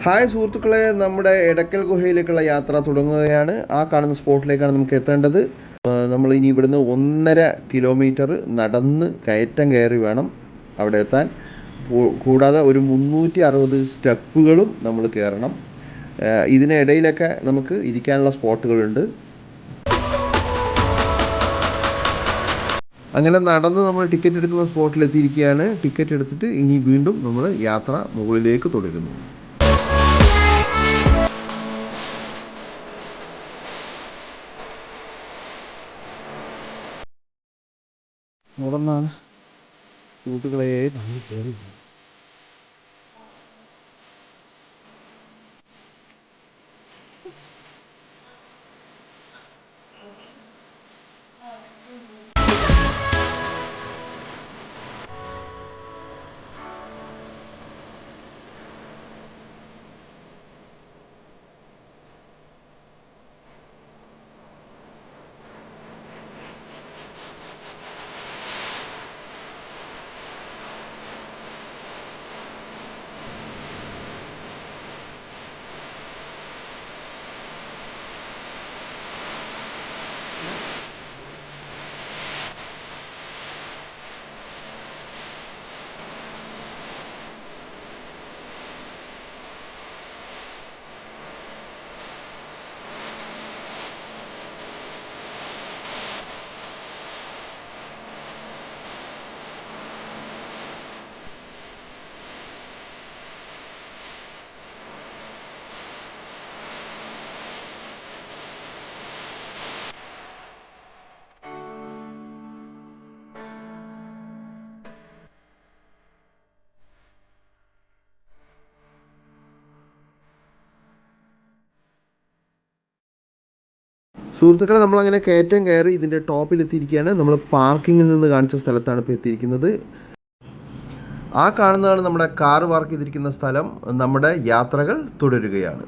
Hi സുഹൃത്തുക്കളെ, നമ്മുടെ എടക്കൽ ഗുഹയിലേക്കുള്ള യാത്ര തുടങ്ങുകയാണ്. ആ കാണുന്ന സ്പോട്ടിലേക്കാണ് നമുക്ക് എത്തേണ്ടത്. നമ്മൾ ഇനി ഇവിടുന്ന് 1.5 കിലോമീറ്റർ നടന്ന് കയറ്റം കയറി വേണം അവിടെ എത്താൻ. കൂടാതെ ഒരു 360 സ്റ്റെപ്പുകളും നമ്മൾ കയറണം. ഇതിനിടയിലൊക്കെ നമുക്ക് ഇരിക്കാനുള്ള സ്പോട്ടുകളുണ്ട്. അങ്ങനെ നടന്ന് നമ്മൾ ടിക്കറ്റ് എടുക്കുന്ന സ്പോട്ടിൽ എത്തിയിരിക്കുകയാണ്. ടിക്കറ്റ് എടുത്തിട്ട് ഇനി വീണ്ടും നമ്മൾ യാത്ര മുകളിലേക്ക് തുടരുന്നു. നടന്നാണ് സുഹൃത്തുക്കളെ നമ്മൾ കയറി. സുഹൃത്തുക്കളെ, നമ്മളങ്ങനെ കയറ്റം കയറി ഇതിൻ്റെ ടോപ്പിലെത്തിയിരിക്കുകയാണ്. നമ്മൾ പാർക്കിങ്ങിൽ നിന്ന് കാണിച്ച സ്ഥലത്താണ് ഇപ്പോൾ എത്തിയിരിക്കുന്നത്. ആ കാണുന്നതാണ് നമ്മുടെ കാറ് പാർക്ക് ചെയ്തിരിക്കുന്ന സ്ഥലം. നമ്മുടെ യാത്രകൾ തുടരുകയാണ്.